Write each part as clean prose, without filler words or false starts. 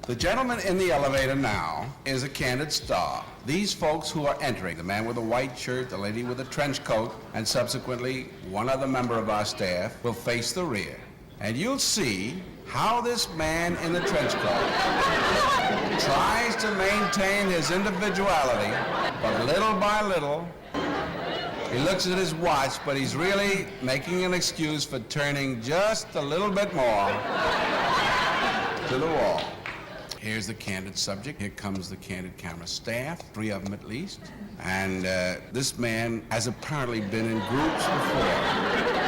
The gentleman in the elevator now is a candid star. These folks who are entering, the man with a white shirt, the lady with a trench coat, and subsequently one other member of our staff will face the rear. And you'll see how this man in the trench coat tries to maintain his individuality, but little by little, he looks at his watch, but he's really making an excuse for turning just a little bit more to the wall. Here's the candid subject. Here comes the candid camera staff, 3 of them at least. And this man has apparently been in groups before.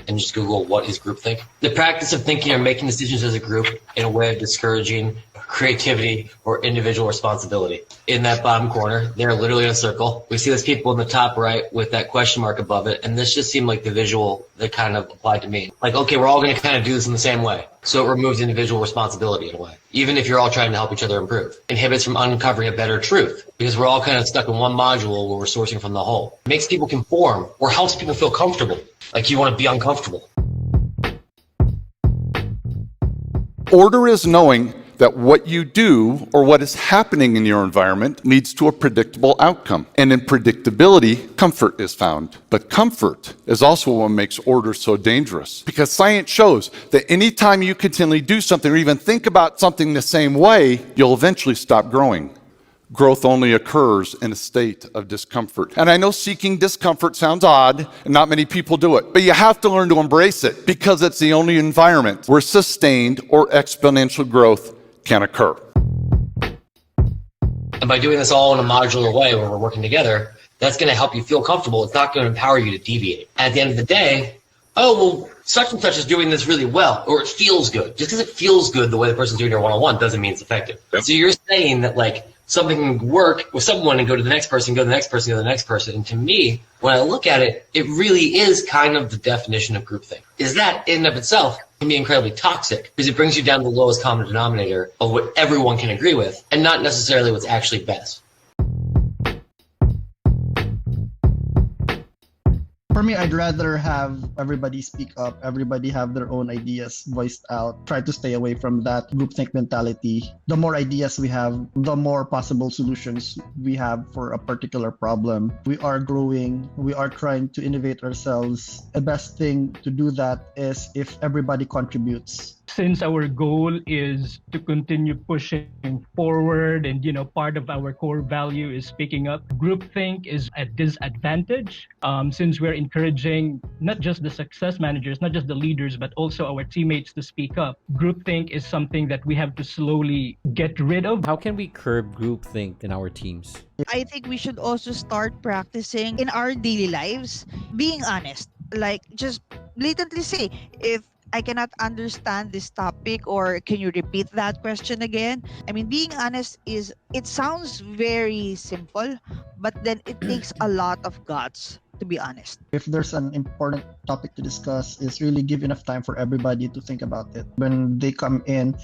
And just Google what is groupthink. The practice of thinking or making decisions as a group in a way of discouraging creativity or individual responsibility. In that bottom corner, they're literally in a circle. We see those people in the top right with that question mark above it, and this just seemed like the visual that kind of applied to me. Like, okay, we're all going to kind of do this in the same way. So it removes individual responsibility in a way, even if you're all trying to help each other improve. Inhibits from uncovering a better truth, because we're all kind of stuck in one module where we're sourcing from the whole. Makes people conform or helps people feel comfortable, like you want to be uncomfortable. Order is knowing that what you do or what is happening in your environment leads to a predictable outcome. And in predictability, comfort is found. But comfort is also what makes order so dangerous. Because science shows that anytime you continually do something or even think about something the same way, you'll eventually stop growing. Growth only occurs in a state of discomfort. And I know seeking discomfort sounds odd, and not many people do it, but you have to learn to embrace it because it's the only environment where sustained or exponential growth can occur. And by doing this all in a modular way where we're working together, that's going to help you feel comfortable. It's not going to empower you to deviate. At the end of the day, oh, well, such and such is doing this really well, or it feels good. Just because it feels good the way the person's doing their one-on-one doesn't mean it's effective. Yep. So you're saying that, like, something can work with someone and go to the next person, go to the next person, go to the next person. And to me, when I look at it, it really is kind of the definition of groupthink. Is that in and of itself can be incredibly toxic because it brings you down to the lowest common denominator of what everyone can agree with and not necessarily what's actually best. For me, I'd rather have everybody speak up, everybody have their own ideas voiced out, try to stay away from that groupthink mentality. The more ideas we have, the more possible solutions we have for a particular problem. We are growing, we are trying to innovate ourselves. The best thing to do that is if everybody contributes. Since our goal is to continue pushing forward and, part of our core value is speaking up, groupthink is a disadvantage since we're encouraging not just the success managers, not just the leaders, but also our teammates to speak up. Groupthink is something that we have to slowly get rid of. How can we curb groupthink in our teams? I think we should also start practicing in our daily lives, being honest. Like, just blatantly say, if I cannot understand this topic, or can you repeat that question again? I mean, being honest it sounds very simple, but then it takes a lot of guts, to be honest. If there's an important topic to discuss, is really give enough time for everybody to think about it. When they come in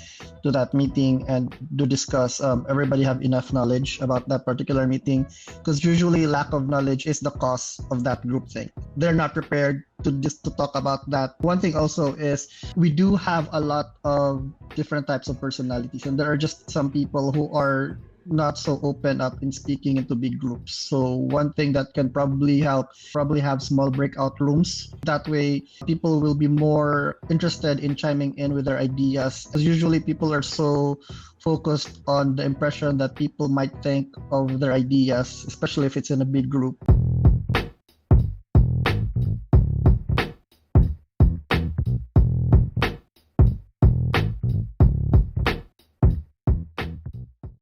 to that meeting and do discuss, everybody have enough knowledge about that particular meeting, because usually lack of knowledge is the cause of that group thing. They're not prepared to talk about that. One thing also is we do have a lot of different types of personalities, and there are just some people who are not so open up in speaking into big groups. So one thing that can probably help, have small breakout rooms. That way people will be more interested in chiming in with their ideas, because usually people are so focused on the impression that people might think of their ideas, especially if it's in a big group.